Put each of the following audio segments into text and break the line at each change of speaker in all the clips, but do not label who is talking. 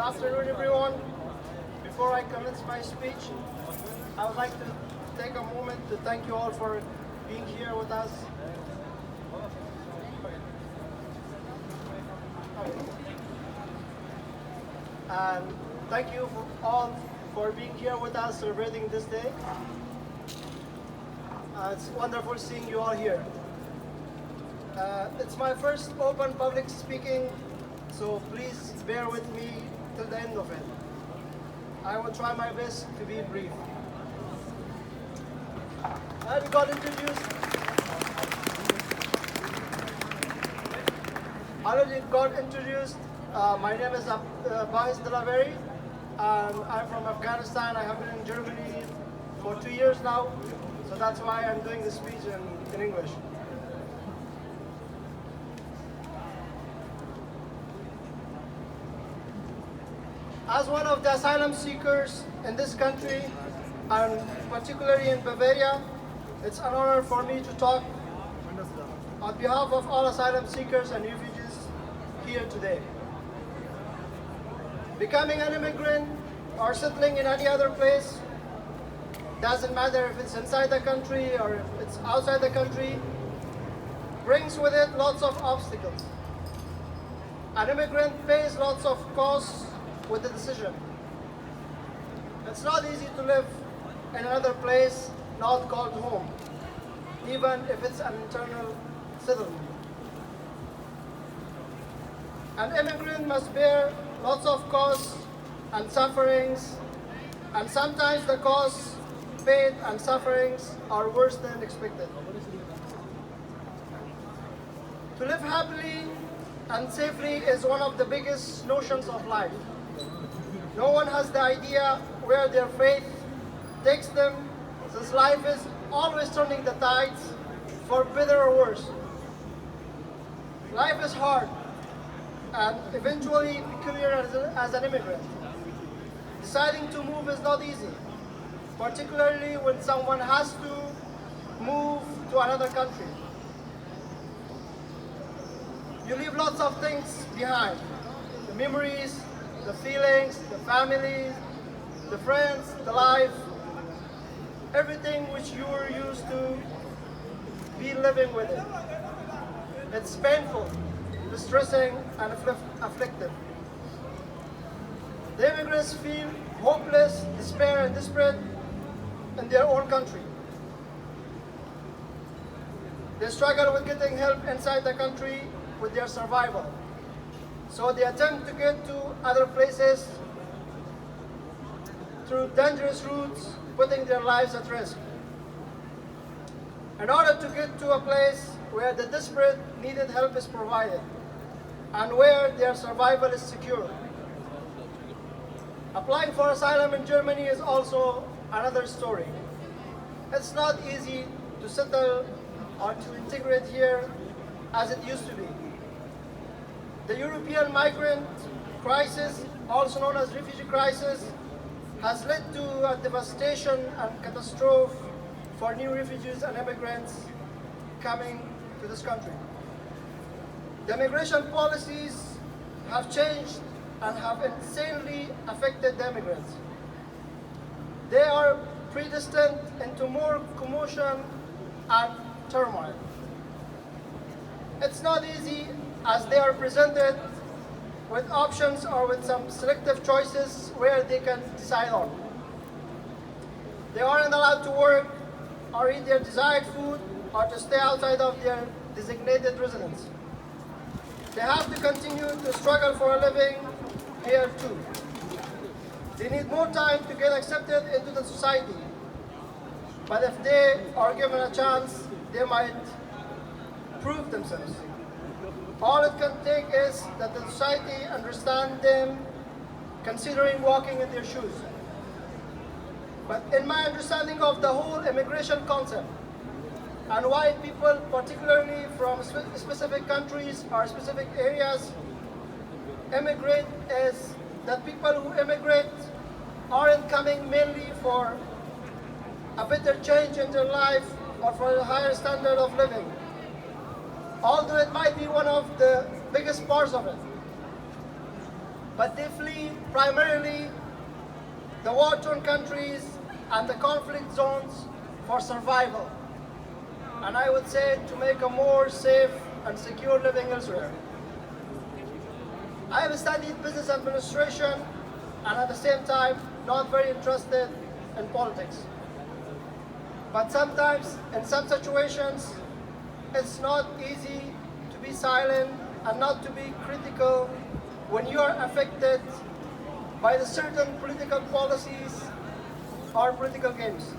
afternoon, everyone. Before I commence my speech, I would like to take a moment to thank you all for being here with us. And thank you all for being here with us celebrating this day. It's wonderful seeing you all here. It's my first open public speaking, so please bear with me till the end of it. I will try my best to be brief. I got introduced. My name is Bahis Dilaveri, and I'm from Afghanistan. I have been in Germany for 2 years now, so that's why I'm doing this speech in English. As one of the asylum seekers in this country, and particularly in Bavaria, it's an honor for me to talk on behalf of all asylum seekers and refugees here today. Becoming an immigrant or settling in any other place, doesn't matter if it's inside the country or if it's outside the country, brings with it lots of obstacles. An immigrant pays lots of costs with the decision. It's not easy to live in another place not called home, even if it's an internal settlement. An immigrant must bear lots of costs and sufferings, and sometimes the costs paid and sufferings are worse than expected. To live happily and safely is one of the biggest notions of life. No one has the idea where their faith takes them, since life is always turning the tides for better or worse. Life is hard and eventually peculiar as an immigrant. Deciding to move is not easy, particularly when someone has to move to another country. You leave lots of things behind: the memories, the feelings, the families, the friends, the life, everything which you were used to be living with it. It's painful, distressing, and afflictive. The immigrants feel hopeless, despair, and desperate in their own country. They struggle with getting help inside the country with their survival. So they attempt to get to other places through dangerous routes, putting their lives at risk, in order to get to a place where the desperate needed help is provided and where their survival is secure. Applying for asylum in Germany is also another story. It's not easy to settle or to integrate here as it used to be. The European migrant crisis, also known as refugee crisis, has led to a devastation and catastrophe for new refugees and immigrants coming to this country. The immigration policies have changed and have insanely affected the immigrants. They are predestined into more commotion and turmoil. It's not easy, as they are presented with options or with some selective choices where they can decide on. They aren't allowed to work or eat their desired food or to stay outside of their designated residence. They have to continue to struggle for a living here too. They need more time to get accepted into the society. But if they are given a chance, they might prove themselves. All it can take is that the society understand them, considering walking in their shoes. But in my understanding of the whole immigration concept, and why people, particularly from specific countries or specific areas, immigrate, is that people who immigrate aren't coming mainly for a better change in their life or for a higher standard of living, although it might be one of the biggest parts of it. but they flee primarily the war-torn countries and the conflict zones for survival, and I would say to make a more safe and secure living elsewhere. I have studied business administration and at the same time not very interested in politics. But sometimes in some situations it's not easy to be silent and not to be critical when you are affected by the certain political policies or political games.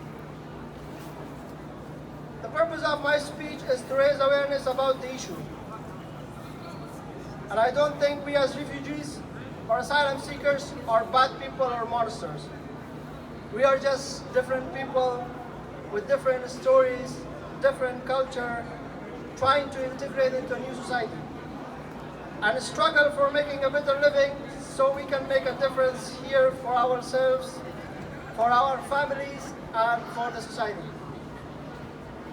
The purpose of my speech is to raise awareness about the issue. And I don't think we as refugees or asylum seekers are bad people or monsters. We are just different people with different stories, different culture, trying to integrate into a new society and struggle for making a better living so we can make a difference here for ourselves, for our families, and for the society.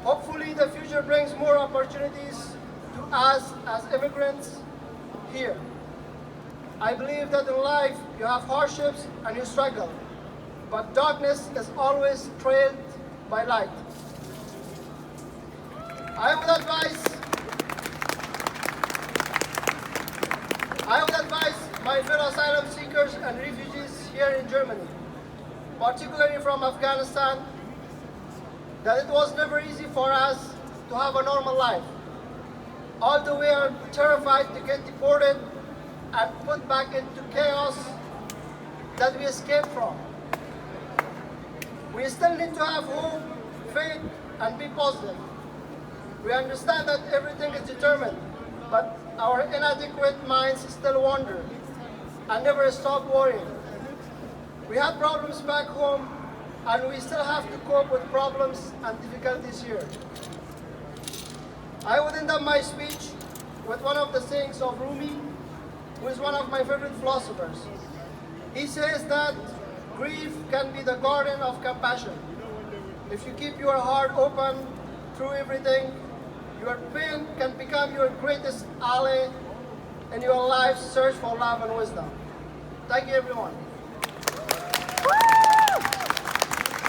Hopefully the future brings more opportunities to us as immigrants here. I believe that in life you have hardships and you struggle, but darkness is always trailed by light. I would advise my fellow asylum seekers and refugees here in Germany, particularly from Afghanistan, that it was never easy for us to have a normal life. Although we are terrified to get deported and put back into chaos that we escaped from, we still need to have hope, faith, and be positive. We understand that everything is determined, but our inadequate minds still wander and never stop worrying. We have problems back home, and we still have to cope with problems and difficulties here. I would end up my speech with one of the sayings of Rumi, who is one of my favorite philosophers. He says that grief can be the garden of compassion. If you keep your heart open through everything, your pain can become your greatest ally in your life's search for love and wisdom. Thank you, everyone.